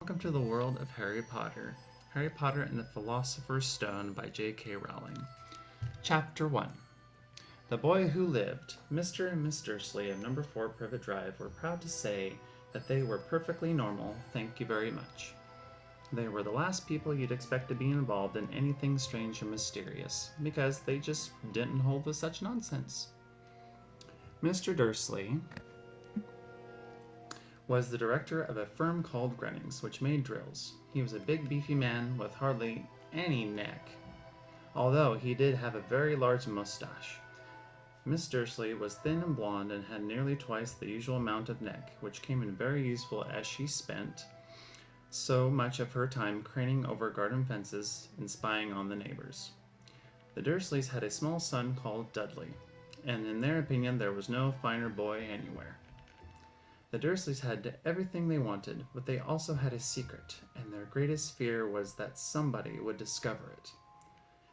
Welcome to the world of Harry Potter. Harry Potter and the Philosopher's Stone by J.K. Rowling. Chapter 1. The Boy Who Lived. Mr. and Miss Dursley of Number 4 Privet Drive were proud to say that they were perfectly normal, thank you very much. They were the last people you'd expect to be involved in anything strange and mysterious, because they just didn't hold with such nonsense. Mr. Dursley was the director of a firm called Grunnings, which made drills. He was a big, beefy man with hardly any neck, although he did have a very large mustache. Miss Dursley was thin and blonde and had nearly twice the usual amount of neck, which came in very useful as she spent so much of her time craning over garden fences and spying on the neighbors. The Dursleys had a small son called Dudley, and in their opinion there was no finer boy anywhere. The Dursleys had everything they wanted, but they also had a secret, and their greatest fear was that somebody would discover it.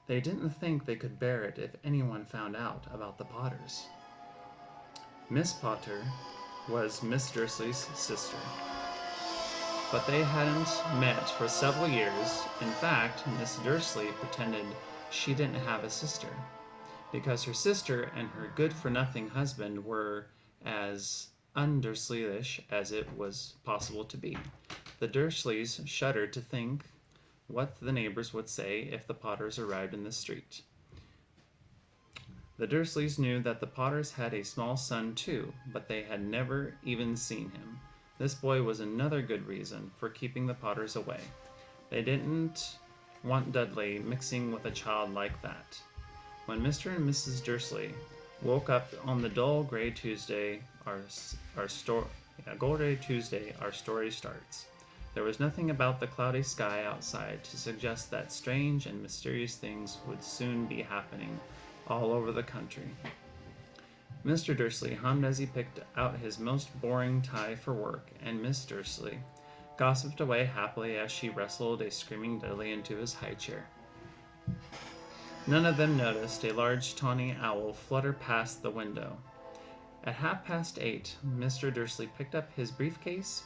They didn't think they could bear it if anyone found out about the Potters. Miss Potter was Miss Dursley's sister, but they hadn't met for several years. In fact, Miss Dursley pretended she didn't have a sister, because her sister and her good-for-nothing husband were as un-Dursleyish as it was possible to be. The Dursleys shuddered to think what the neighbors would say if the Potters arrived in the street. The Dursleys knew that the Potters had a small son too, but they had never even seen him. This boy was another good reason for keeping the Potters away. They didn't want Dudley mixing with a child like that. When Mr. and Mrs. Dursley woke up on the dull gray Tuesday, our story starts. There was nothing about the cloudy sky outside to suggest that strange and mysterious things would soon be happening all over the country. Mr. Dursley hummed as he picked out his most boring tie for work, and Miss Dursley gossiped away happily as she wrestled a screaming Dudley into his high chair. None of them noticed a large tawny owl flutter past the window. At 8:30, Mr. Dursley picked up his briefcase,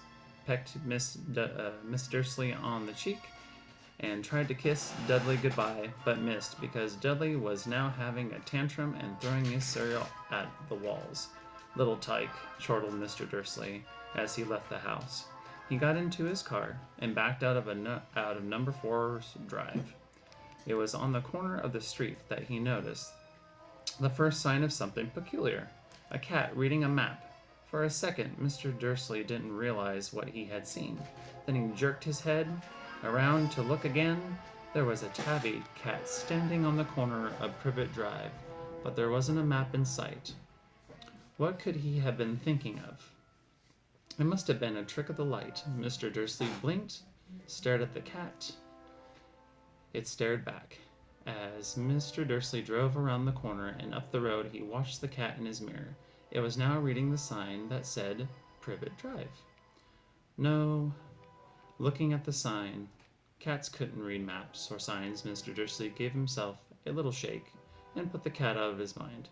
pecked Miss Dursley on the cheek, and tried to kiss Dudley goodbye, but missed because Dudley was now having a tantrum and throwing his cereal at the walls. "Little tyke," chortled Mr. Dursley as he left the house. He got into his car and backed out of Number 4's drive. It was on the corner of the street that he noticed the first sign of something peculiar: a cat reading a map. For a second, Mr. Dursley didn't realize what he had seen. Then he jerked his head around to look again. There was a tabby cat standing on the corner of Privet Drive, but there wasn't a map in sight. What could he have been thinking of? It must have been a trick of the light. Mr. Dursley blinked, stared at the cat. It stared back. As Mr. Dursley drove around the corner and up the road, he watched the cat in his mirror. It was now reading the sign that said Privet Drive. No, looking at the sign, cats couldn't read maps or signs. Mr. Dursley gave himself a little shake and put the cat out of his mind.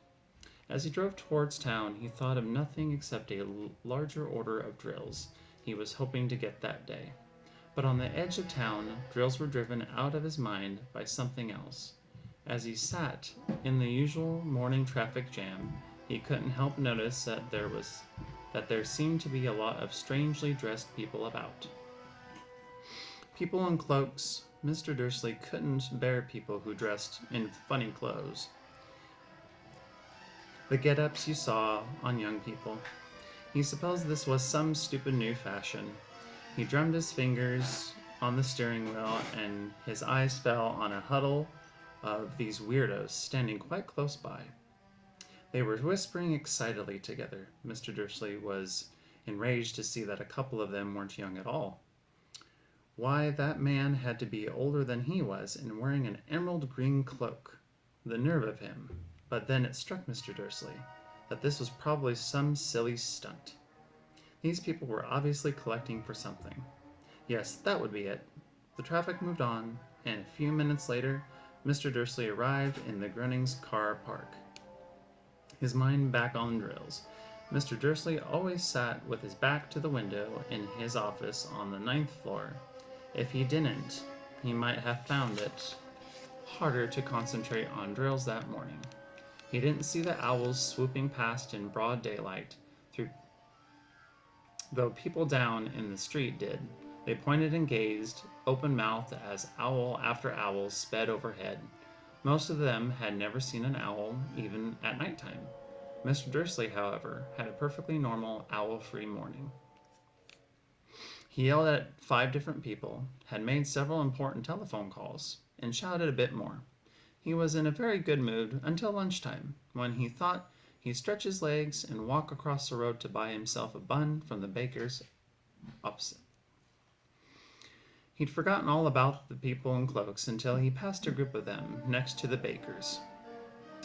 As he drove towards town, he thought of nothing except a larger order of drills he was hoping to get that day. But on the edge of town, drills were driven out of his mind by something else. As he sat in the usual morning traffic jam, he couldn't help notice that there seemed to be a lot of strangely dressed people about. People in cloaks. Mr. Dursley couldn't bear people who dressed in funny clothes. The get-ups you saw on young people. He supposed this was some stupid new fashion. He drummed his fingers on the steering wheel, and his eyes fell on a huddle of these weirdos standing quite close by. They were whispering excitedly together. Mr. Dursley was enraged to see that a couple of them weren't young at all. Why, that man had to be older than he was, and wearing an emerald green cloak. The nerve of him! But then it struck Mr. Dursley that this was probably some silly stunt. These people were obviously collecting for something. Yes, that would be it. The traffic moved on, and a few minutes later, Mr. Dursley arrived in the Grunnings car park, his mind back on drills. Mr. Dursley always sat with his back to the window in his office on the 9th floor. If he didn't, he might have found it harder to concentrate on drills that morning. He didn't see the owls swooping past in broad daylight, though people down in the street did. They pointed and gazed, open-mouthed, as owl after owl sped overhead. Most of them had never seen an owl, even at nighttime. Mr. Dursley, however, had a perfectly normal, owl-free morning. He yelled at 5 different people, had made several important telephone calls, and shouted a bit more. He was in a very good mood until lunchtime, when he thought he'd stretch his legs and walk across the road to buy himself a bun from the baker's opposite. He'd forgotten all about the people in cloaks until he passed a group of them next to the baker's.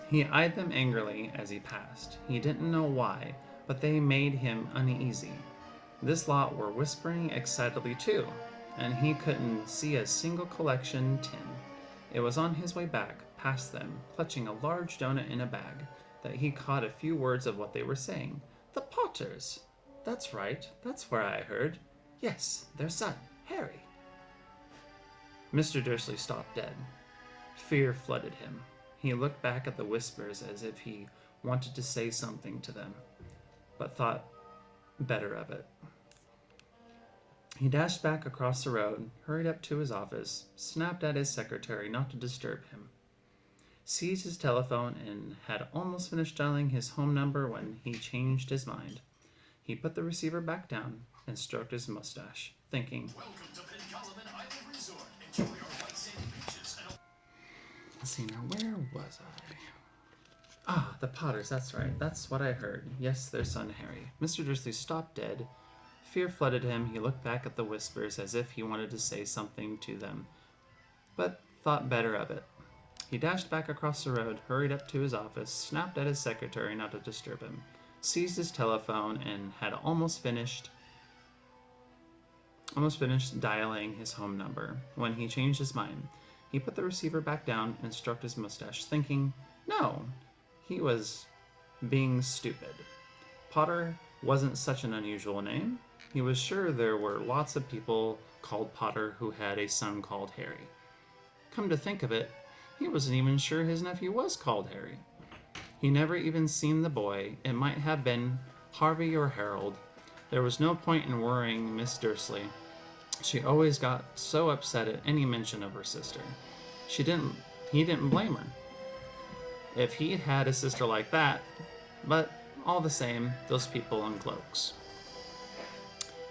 He eyed them angrily as he passed. He didn't know why, but they made him uneasy. This lot were whispering excitedly too, and he couldn't see a single collection tin. It was on his way back, past them, clutching a large doughnut in a bag, that he caught a few words of what they were saying. The Potters! That's right, that's where I heard. Yes, their son, Harry. Mr. Dursley stopped dead. Fear flooded him. He looked back at the whispers as if he wanted to say something to them, but thought better of it. He dashed back across the road, hurried up to his office, snapped at his secretary not to disturb him, seized his telephone, and had almost finished dialing his home number when he changed his mind. He put the receiver back down and stroked his mustache, thinking, Welcome to Pencolliman Island Resort. Enjoy our white sandy beaches and... Let's see, now where was I? Ah, the Potters, that's right. That's what I heard. Yes, their son Harry. Mr. Dursley stopped dead. Fear flooded him. He looked back at the whispers as if he wanted to say something to them, but thought better of it. He dashed back across the road, hurried up to his office, snapped at his secretary not to disturb him, seized his telephone, and had almost finished dialing his home number when he changed his mind. He put the receiver back down and stroked his mustache, thinking, no, he was being stupid. Potter wasn't such an unusual name. He was sure there were lots of people called Potter who had a son called Harry. Come to think of it, he wasn't even sure his nephew was called Harry. He never even seen the boy. It might have been Harvey or Harold. There was no point in worrying Miss Dursley. She always got so upset at any mention of her sister. He didn't blame her if he'd had a sister like that, but all the same, those people in cloaks.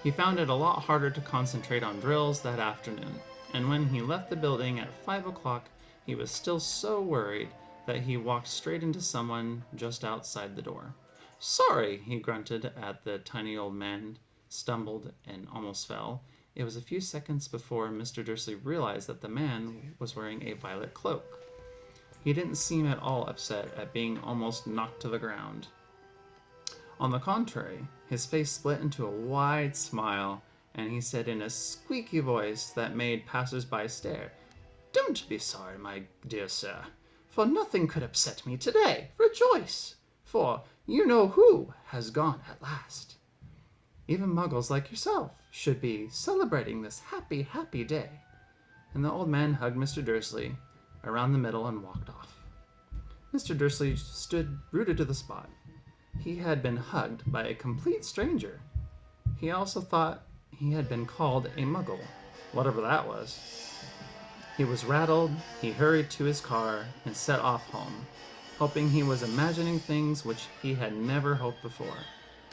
He found it a lot harder to concentrate on drills that afternoon, and when he left the building at 5 o'clock, he was still so worried that he walked straight into someone just outside the door. Sorry, he grunted at the tiny old man, stumbled, and almost fell. It was a few seconds before Mr. Dursley realized that the man was wearing a violet cloak. He didn't seem at all upset at being almost knocked to the ground. On the contrary, his face split into a wide smile, and he said in a squeaky voice that made passers-by stare, Don't be sorry, my dear sir, for nothing could upset me today. Rejoice, for you know who has gone at last. Even muggles like yourself should be celebrating this happy, happy day. And the old man hugged Mr. Dursley around the middle and walked off. Mr. Dursley stood rooted to the spot. He had been hugged by a complete stranger. He also thought he had been called a muggle, whatever that was. He was rattled. He hurried to his car and set off home, hoping he was imagining things which he had never hoped before,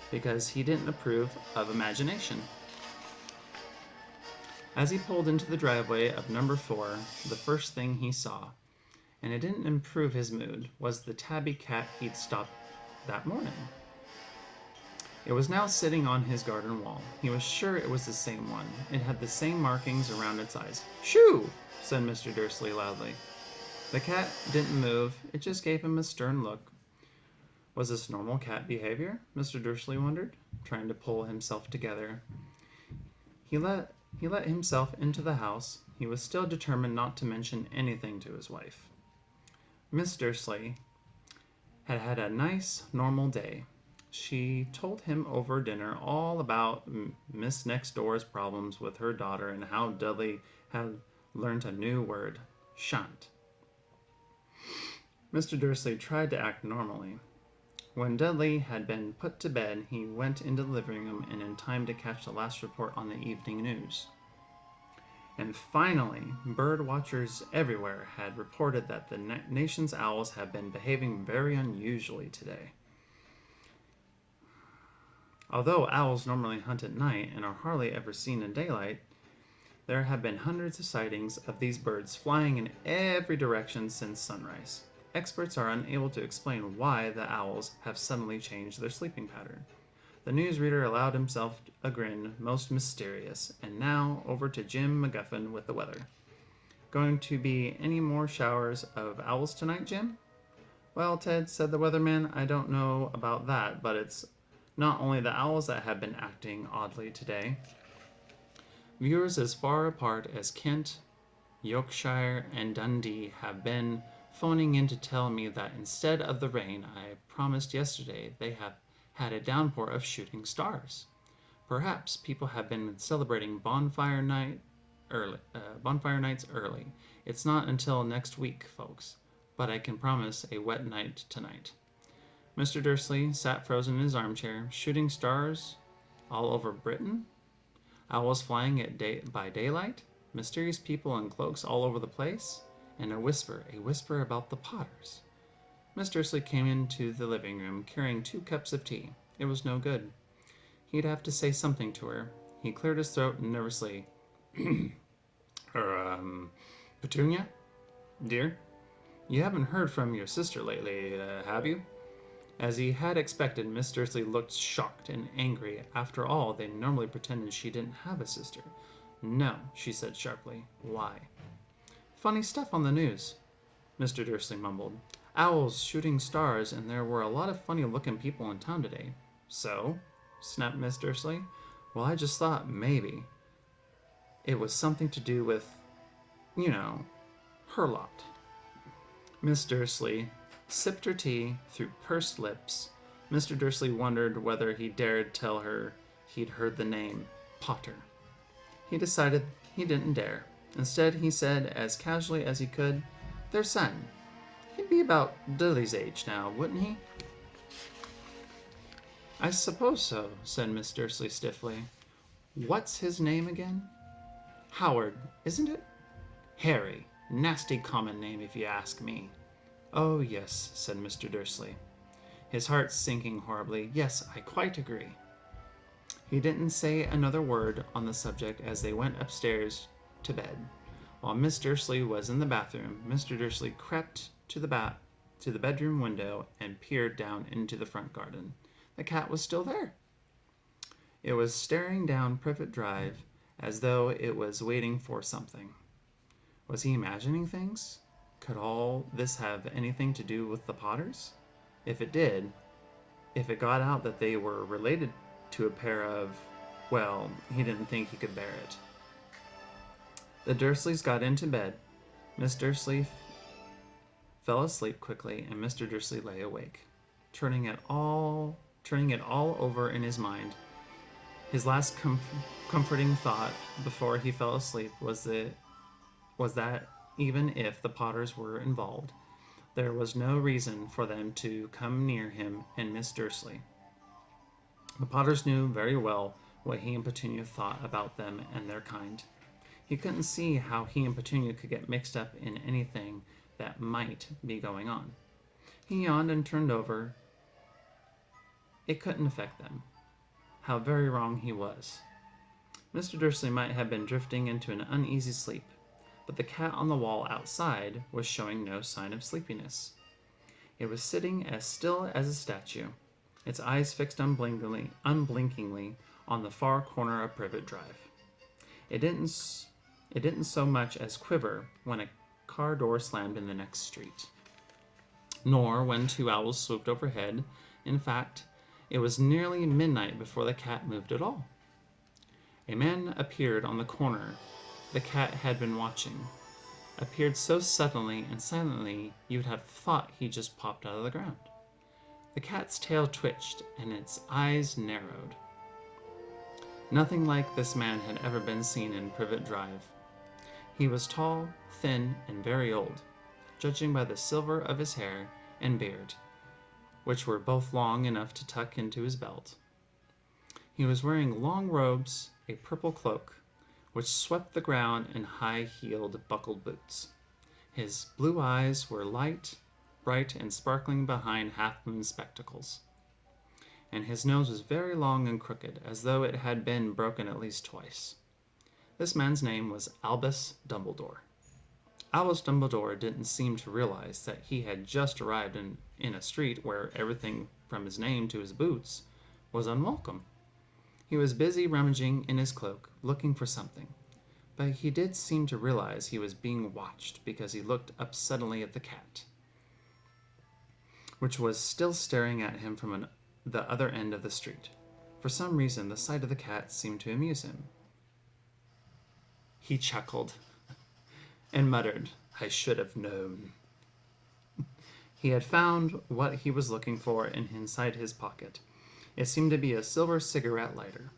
because he didn't approve of imagination. As he pulled into the driveway of number 4, the first thing he saw, and it didn't improve his mood, was the tabby cat he'd stopped that morning. It was now sitting on his garden wall. He was sure it was the same one. It had the same markings around its eyes. Shoo! Said Mr. Dursley loudly. The cat didn't move. It just gave him a stern look. Was this normal cat behavior? Mr. Dursley wondered, trying to pull himself together. He let himself into the house. He was still determined not to mention anything to his wife. Miss Dursley had had a nice, normal day. She told him over dinner all about Miss Next Door's problems with her daughter and how Dudley had learnt a new word, shan't. Mr. Dursley tried to act normally. When Dudley had been put to bed, he went into the living room and in time to catch the last report on the evening news. And finally, bird watchers everywhere had reported that the nation's owls had been behaving very unusually today. Although owls normally hunt at night and are hardly ever seen in daylight, there have been hundreds of sightings of these birds flying in every direction since sunrise. Experts are unable to explain why the owls have suddenly changed their sleeping pattern. The newsreader allowed himself a grin most mysterious, and now over to Jim McGuffin with the weather. Going to be any more showers of owls tonight, Jim? Well, Ted, said the weatherman, I don't know about that, but it's not only the owls that have been acting oddly today. Viewers as far apart as Kent, Yorkshire, and Dundee have been phoning in to tell me that instead of the rain I promised yesterday, they have had a downpour of shooting stars. Perhaps people have been celebrating bonfire nights early. It's not until next week, folks, but I can promise a wet night tonight. Mr. Dursley sat frozen in his armchair. Shooting stars all over Britain? Owls flying by daylight? Mysterious people in cloaks all over the place? And a whisper about the Potters. Miss Dursley came into the living room carrying 2 cups of tea. It was no good. He'd have to say something to her. He cleared his throat nervously. Petunia? Dear? You haven't heard from your sister lately, have you? As he had expected, Miss Dursley looked shocked and angry. After all, they normally pretended she didn't have a sister. No, she said sharply. Why? Funny stuff on the news, Mr. Dursley mumbled. Owls shooting stars, and there were a lot of funny-looking people in town today. So? Snapped Miss Dursley. Well, I just thought maybe it was something to do with, her lot. Miss Dursley sipped her tea through pursed lips. Mr. Dursley wondered whether he dared tell her he'd heard the name Potter. He decided he didn't dare. Instead, he said as casually as he could, their son. He'd be about Dudley's age now, wouldn't he? I suppose so, said Miss Dursley stiffly. What's his name again? Howard, isn't it? Harry. Nasty common name if you ask me. Oh, yes, said Mr. Dursley, his heart sinking horribly. Yes, I quite agree. He didn't say another word on the subject as they went upstairs to bed. While Miss Dursley was in the bathroom, Mr. Dursley crept to the bedroom window and peered down into the front garden. The cat was still there. It was staring down Privet Drive as though it was waiting for something. Was he imagining things? Could all this have anything to do with the Potters? If it did, if it got out that they were related to a pair of, well, he didn't think he could bear it. The Dursleys got into bed. Miss Dursley fell asleep quickly, and Mr. Dursley lay awake, turning it all over in his mind. His last comforting thought before he fell asleep was that even if the Potters were involved, there was no reason for them to come near him and Miss Dursley. The Potters knew very well what he and Petunia thought about them and their kind. He couldn't see how he and Petunia could get mixed up in anything that might be going on. He yawned and turned over. It couldn't affect them. How very wrong he was. Mr. Dursley might have been drifting into an uneasy sleep, but the cat on the wall outside was showing no sign of sleepiness. It was sitting as still as a statue, its eyes fixed unblinkingly on the far corner of Privet Drive. It didn't so much as quiver when a car door slammed in the next street, nor when 2 owls swooped overhead. In fact, it was nearly midnight before the cat moved at all. A man appeared on the corner the cat had been watching. Appeared so suddenly and silently you'd have thought he just popped out of the ground. The cat's tail twitched and its eyes narrowed. Nothing like this man had ever been seen in Privet Drive. He was tall, thin, and very old, judging by the silver of his hair and beard, which were both long enough to tuck into his belt. He was wearing long robes, a purple cloak, which swept the ground, and high-heeled buckled boots. His blue eyes were light, bright, and sparkling behind half-moon spectacles, and his nose was very long and crooked, as though it had been broken at least twice. This man's name was Albus Dumbledore. Albus Dumbledore didn't seem to realize that he had just arrived in a street where everything from his name to his boots was unwelcome. He was busy rummaging in his cloak, looking for something, but he did seem to realize he was being watched because he looked up suddenly at the cat, which was still staring at him from the other end of the street. For some reason, the sight of the cat seemed to amuse him. He chuckled and muttered, "I should have known." He had found what he was looking for inside his pocket. It seemed to be a silver cigarette lighter.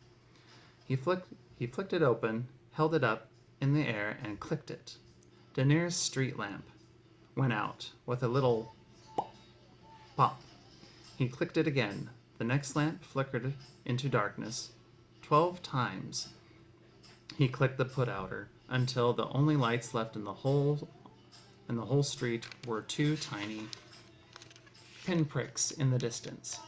He flicked it open, held it up in the air, and clicked it. The nearest street lamp went out with a little pop. He clicked it again. The next lamp flickered into darkness. 12 times he clicked the put-outer until the only lights left in the whole street were 2 tiny pinpricks in the distance,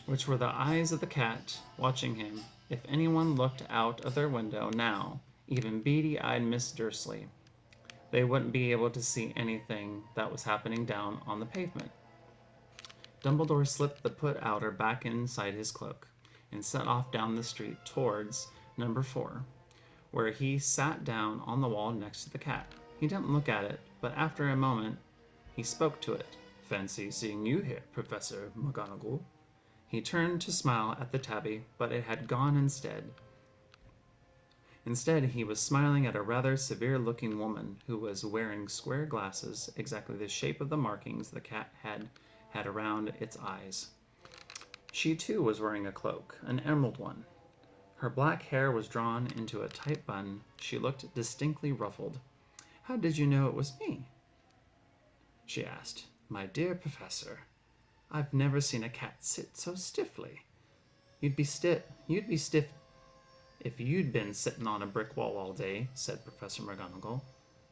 which were the eyes of the cat watching him. If anyone looked out of their window now, even beady-eyed Miss Dursley, they wouldn't be able to see anything that was happening down on the pavement. Dumbledore slipped the put-outer back inside his cloak and set off down the street towards number 4, where he sat down on the wall next to the cat. He didn't look at it, but after a moment he spoke to it. "Fancy seeing you here, Professor McGonagall." He turned to smile at the tabby, but it had gone instead. Instead, he was smiling at a rather severe-looking woman who was wearing square glasses, exactly the shape of the markings the cat had around its eyes. She, too, was wearing a cloak, an emerald one. Her black hair was drawn into a tight bun. She looked distinctly ruffled. "How did you know it was me?" she asked. "My dear Professor, I've never seen a cat sit so stiffly. You'd be stiff if you'd been sitting on a brick wall all day," said Professor McGonagall.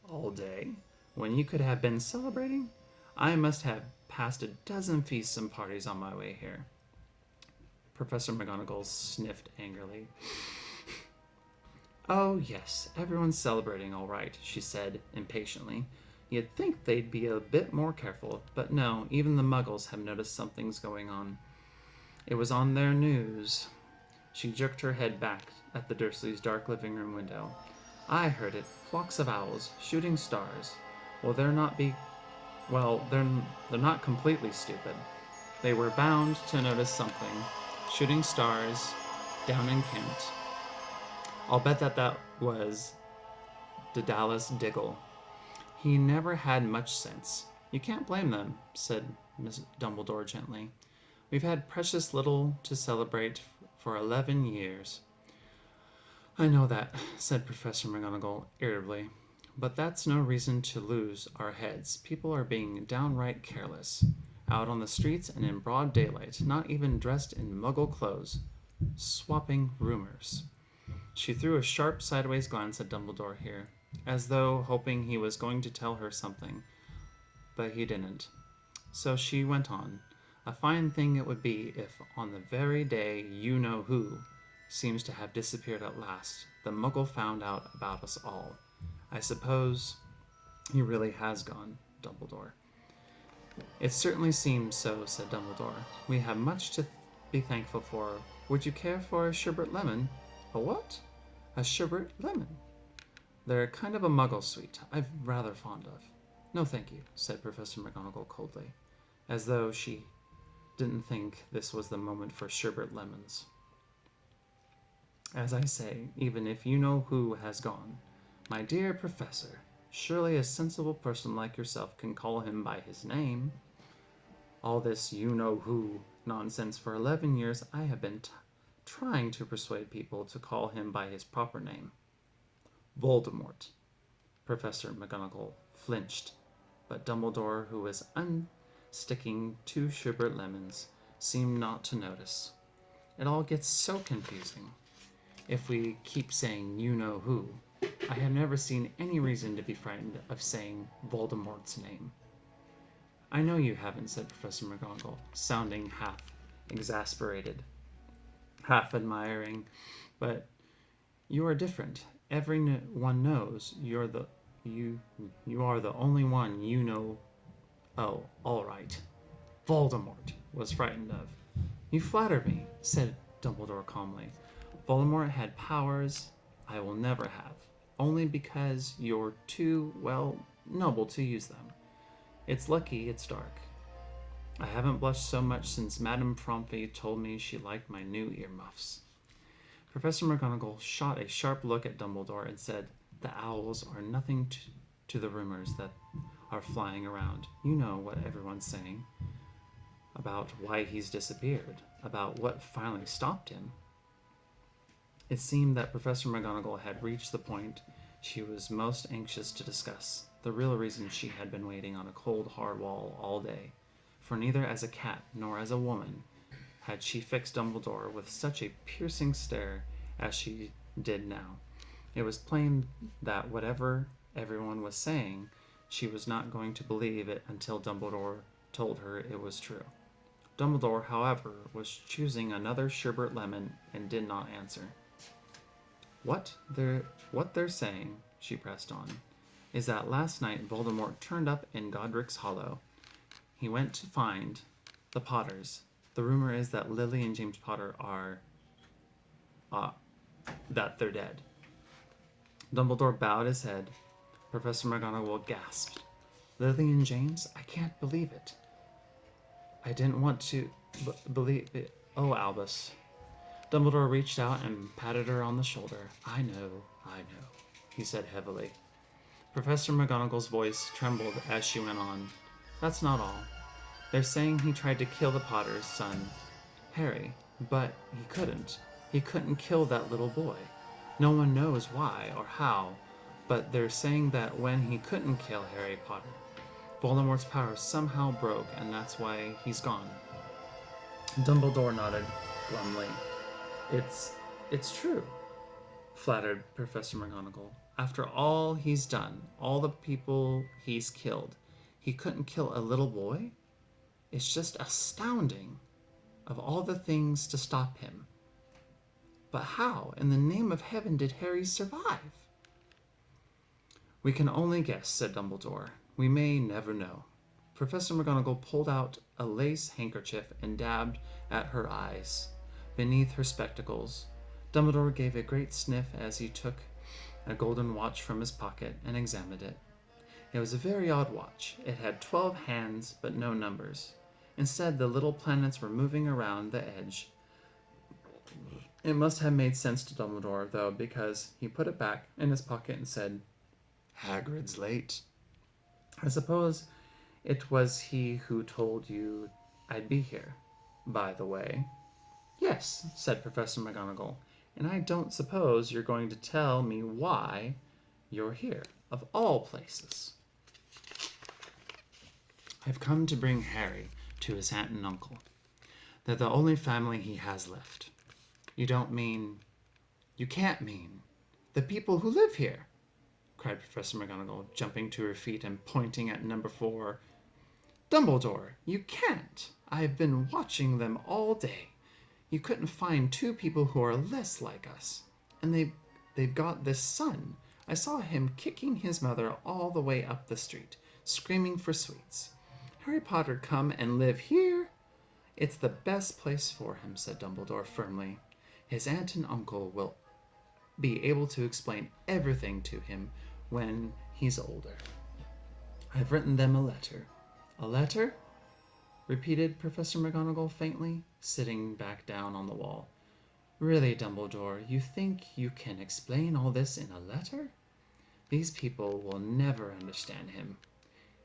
"All day? When you could have been celebrating? I must have passed a dozen feasts and parties on my way here." Professor McGonagall sniffed angrily. "Oh, yes, everyone's celebrating all right," she said impatiently. "You'd think they'd be a bit more careful, but no, even the Muggles have noticed something's going on. It was on their news." She jerked her head back at the Dursleys' dark living room window. "I heard it. Flocks of owls, shooting stars. Well, they're not completely stupid. They were bound to notice something. Shooting stars down in Kent. I'll bet that was Daedalus Diggle. He never had much sense. You can't blame them," said Miss Dumbledore gently. "We've had precious little to celebrate for 11 years. "I know that," said Professor McGonagall irritably, "but that's no reason to lose our heads. People are being downright careless, out on the streets and in broad daylight, not even dressed in Muggle clothes, swapping rumors." She threw a sharp sideways glance at Dumbledore here, as though hoping he was going to tell her something, but he didn't. So she went on. "A fine thing it would be if, on the very day you-know-who seems to have disappeared at last, the Muggle found out about us all. I suppose he really has gone, Dumbledore." "It certainly seems so," said Dumbledore. "We have much to be thankful for. Would you care for a sherbet lemon?" "A what?" "A sherbet lemon. They're kind of a Muggle sweet. I'm rather fond of." "No, thank you," said Professor McGonagall coldly, as though she didn't think this was the moment for sherbet lemons. "As I say, even if you-know-who has gone, my dear Professor, surely a sensible person like yourself can call him by his name." All this you-know-who nonsense. For 11 years I have been trying to persuade people to call him by his proper name. Voldemort. Professor McGonagall flinched, but Dumbledore, who was unsticking 2 sherbet lemons, seemed not to notice. It all gets so confusing. If we keep saying you-know-who, I have never seen any reason to be frightened of saying Voldemort's name. I know you haven't, said Professor McGonagall, sounding half exasperated, half admiring, but you are different. Everyone knows you are the only one you know. Oh, all right. Voldemort was frightened of. You flatter me, said Dumbledore calmly. Voldemort had powers I will never have, only because you're too, well, noble to use them. It's lucky it's dark. I haven't blushed so much since Madame Pomfrey told me she liked my new earmuffs. Professor McGonagall shot a sharp look at Dumbledore and said, the owls are nothing to the rumors that are flying around. You know what everyone's saying about why he's disappeared, about what finally stopped him. It seemed that Professor McGonagall had reached the point she was most anxious to discuss, the real reason she had been waiting on a cold, hard wall all day. For neither as a cat nor as a woman had she fixed Dumbledore with such a piercing stare as she did now. It was plain that whatever everyone was saying, she was not going to believe it until Dumbledore told her it was true. Dumbledore, however, was choosing another sherbet lemon and did not answer. What they're saying, she pressed on, is that last night Voldemort turned up in Godric's Hollow. He went to find the Potters. The rumor is that Lily and James Potter are... that they're dead. Dumbledore bowed his head. Professor McGonagall gasped. Lily and James? I can't believe it. I didn't want to believe it. Oh, Albus. Dumbledore reached out and patted her on the shoulder. I know, he said heavily. Professor McGonagall's voice trembled as she went on. That's not all. They're saying he tried to kill the Potter's son, Harry, but he couldn't. He couldn't kill that little boy. No one knows why or how, but they're saying that when he couldn't kill Harry Potter, Voldemort's power somehow broke, and that's why he's gone. Dumbledore nodded glumly. It's true, flattered Professor McGonagall. After all he's done, all the people he's killed, he couldn't kill a little boy? It's just astounding, of all the things to stop him. But how, in the name of heaven, did Harry survive? We can only guess, said Dumbledore. We may never know. Professor McGonagall pulled out a lace handkerchief and dabbed at her eyes beneath her spectacles. Dumbledore gave a great sniff as he took a golden watch from his pocket and examined it. It was a very odd watch. It had 12 hands, but no numbers. Instead, the little planets were moving around the edge. It must have made sense to Dumbledore, though, because he put it back in his pocket and said, Hagrid's late. I suppose it was he who told you I'd be here, by the way. Yes, said Professor McGonagall, and I don't suppose you're going to tell me why you're here, of all places. I've come to bring Harry to his aunt and uncle. They're the only family he has left. You can't mean the people who live here, cried Professor McGonagall, jumping to her feet and pointing at number 4. Dumbledore, you can't. I've been watching them all day. You couldn't find 2 people who are less like us. And they've got this son. I saw him kicking his mother all the way up the street, screaming for sweets. Harry Potter come and live here? It's the best place for him, said Dumbledore firmly. His aunt and uncle will be able to explain everything to him when he's older. I've written them a letter. A letter? Repeated Professor McGonagall faintly, sitting back down on the wall. Really, Dumbledore, you think you can explain all this in a letter? These people will never understand him.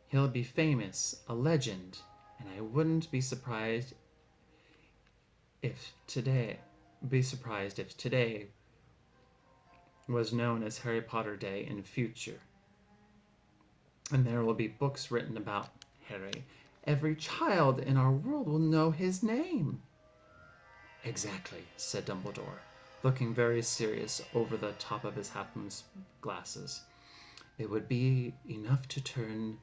He'll be famous, a legend, and I wouldn't be surprised if today was known as Harry Potter Day in future, and there will be books written about Harry. Every child in our world will know his name. Exactly, said Dumbledore, looking very serious over the top of his half-moon's glasses. It would be enough to turn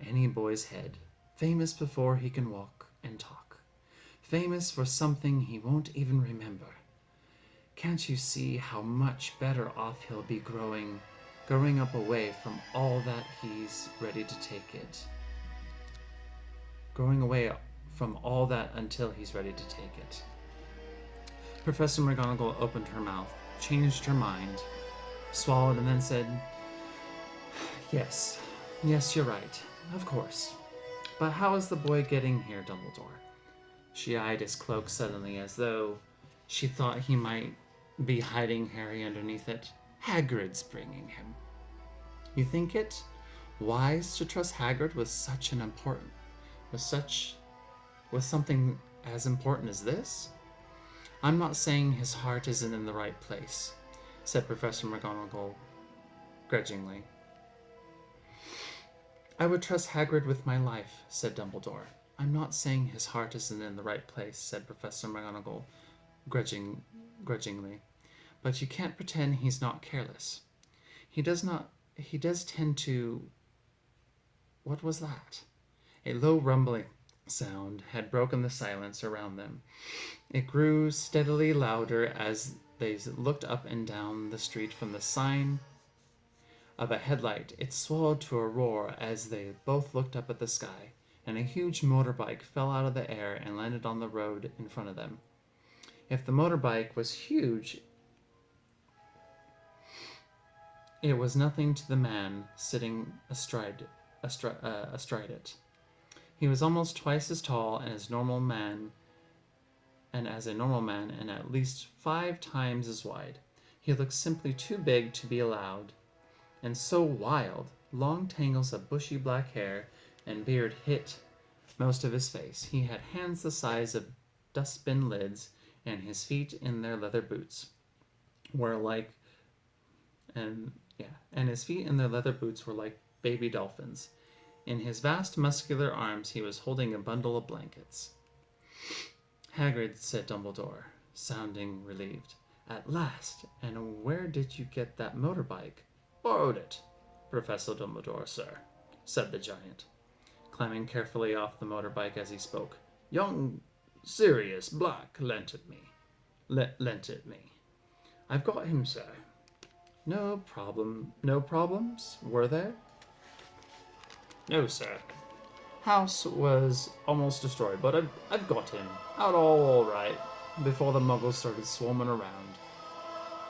any boy's head, famous before he can walk and talk, famous for something he won't even remember. Can't you see how much better off he'll be growing up away from all that he's ready to take it? Growing away from all that until he's ready to take it. Professor McGonagall opened her mouth, changed her mind, swallowed, and then said, Yes, you're right, of course. But how is the boy getting here, Dumbledore? She eyed his cloak suddenly, as though she thought he might be hiding Harry underneath it. Hagrid's bringing him. You think it wise to trust Hagrid with something as important as this? I'm not saying his heart isn't in the right place, said Professor McGonagall grudgingly. I would trust Hagrid with my life, said Dumbledore. I'm not saying his heart isn't in the right place, said Professor McGonagall grudgingly. But you can't pretend he's not careless. He does tend to... What was that? A low rumbling sound had broken the silence around them. It grew steadily louder as they looked up and down the street from the sign of a headlight. It swelled to a roar as they both looked up at the sky, and a huge motorbike fell out of the air and landed on the road in front of them. If the motorbike was huge, it was nothing to the man sitting astride it. He was almost twice as tall as a normal man and at least 5 times as wide. He looked simply too big to be allowed, and so wild. Long tangles of bushy black hair and beard hid most of his face. He had hands the size of dustbin lids, and his feet in their leather boots were like baby dolphins. In his vast muscular arms he was holding a bundle of blankets. Hagrid, said Dumbledore, sounding relieved. At last, and where did you get that motorbike? Borrowed it, Professor Dumbledore, sir, said the giant, climbing carefully off the motorbike as he spoke. Young Sirius Black lent it me. I've got him, sir. No problems, were there? No, sir. House was almost destroyed, but I've got him out all right before the Muggles started swarming around.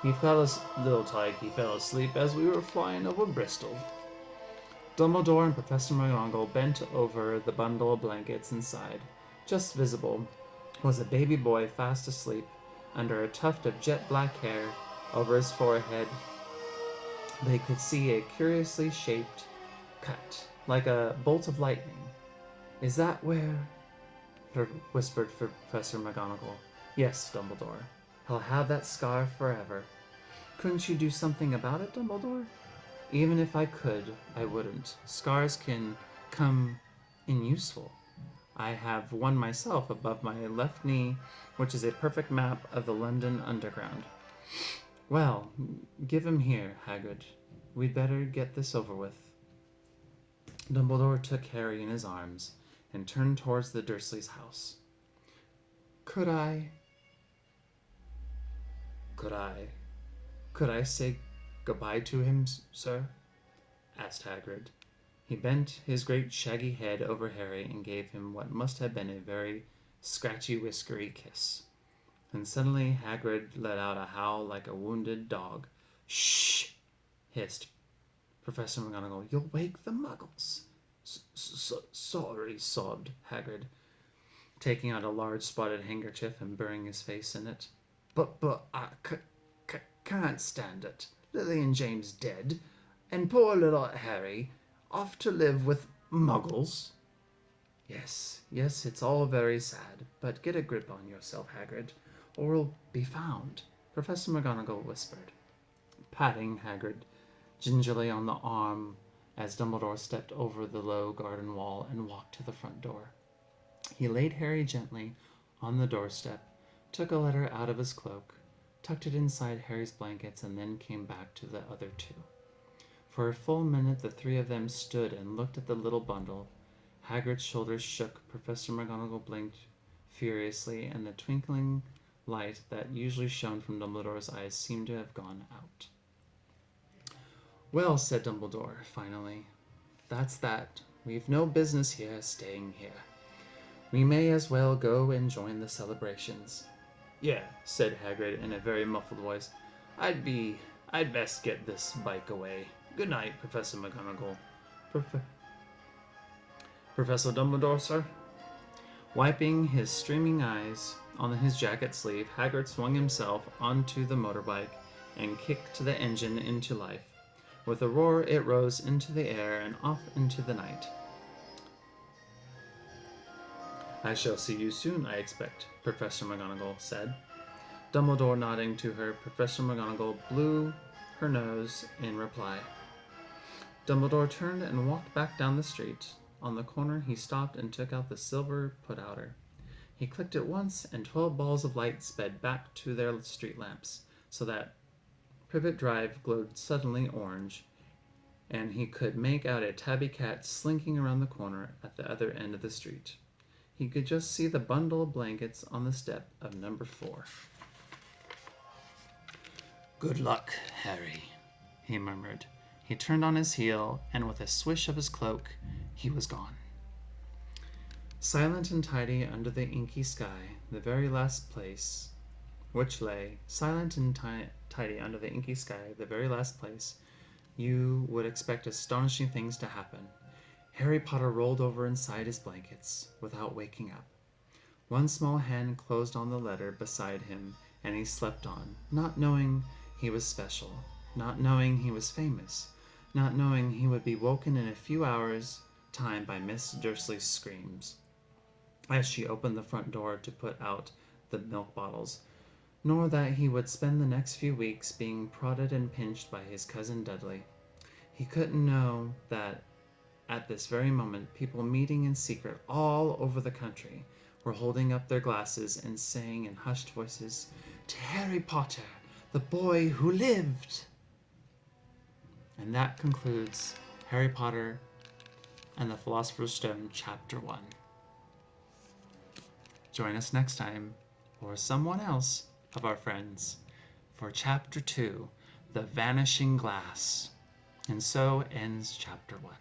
Little tyke, he fell asleep as we were flying over Bristol. Dumbledore and Professor McGonagall bent over the bundle of blankets inside. Just visible was a baby boy fast asleep under a tuft of jet black hair over his forehead. They could see a curiously shaped cut, like a bolt of lightning. Is that where? Whispered Professor McGonagall. Yes, Dumbledore. He'll have that scar forever. Couldn't you do something about it, Dumbledore? Even if I could, I wouldn't. Scars can come in useful. I have one myself above my left knee, which is a perfect map of the London Underground. Well, give him here, Hagrid. We'd better get this over with. Dumbledore took Harry in his arms and turned towards the Dursleys' house. Could I say goodbye to him, sir? Asked Hagrid. He bent his great shaggy head over Harry and gave him what must have been a very scratchy, whiskery kiss. And suddenly Hagrid let out a howl like a wounded dog. Shh! Hissed Professor McGonagall. You'll wake the Muggles. Sorry, sobbed Hagrid, taking out a large spotted handkerchief and burying his face in it. But I can't stand it. Lily and James dead, and poor little Harry off to live with Muggles. Yes, it's all very sad, but get a grip on yourself, Hagrid, or we'll be found, Professor McGonagall whispered, patting Hagrid gingerly on the arm as Dumbledore stepped over the low garden wall and walked to the front door. He laid Harry gently on the doorstep, took a letter out of his cloak, tucked it inside Harry's blankets, and then came back to the other two. For a full minute the three of them stood and looked at the little bundle. Hagrid's shoulders shook, Professor McGonagall blinked furiously, and the twinkling light that usually shone from Dumbledore's eyes seemed to have gone out. "Well," said Dumbledore, finally, "that's that. We've no business staying here. We may as well go and join the celebrations." "Yeah," said Hagrid in a very muffled voice. I'd best get this bike away. Good night, Professor McGonagall." Professor Dumbledore, sir?" Wiping his streaming eyes on his jacket sleeve, Hagrid swung himself onto the motorbike and kicked the engine into life. With a roar, it rose into the air and off into the night. "I shall see you soon, I expect," Professor McGonagall said. Dumbledore nodding to her, Professor McGonagall blew her nose in reply. Dumbledore turned and walked back down the street. On the corner he stopped and took out the silver put-outer. He clicked it once, and 12 balls of light sped back to their street lamps, so that Privet Drive glowed suddenly orange, and he could make out a tabby cat slinking around the corner at the other end of the street. He could just see the bundle of blankets on the step of number 4. "Good luck, Harry," he murmured. He turned on his heel, and with a swish of his cloak, he was gone. Silent and tidy under the inky sky, the very last place you would expect astonishing things to happen. Harry Potter rolled over inside his blankets, without waking up. One small hand closed on the letter beside him, and he slept on, not knowing he was special, not knowing he was famous, not knowing he would be woken in a few hours' time by Miss Dursley's screams, as she opened the front door to put out the milk bottles, nor that he would spend the next few weeks being prodded and pinched by his cousin Dudley. He couldn't know that at this very moment people meeting in secret all over the country were holding up their glasses and saying in hushed voices, "To Harry Potter, the boy who lived!" And that concludes Harry Potter and the Philosopher's Stone, Chapter 1. Join us next time, or someone else of our friends, for Chapter 2, The Vanishing Glass. And so ends Chapter 1.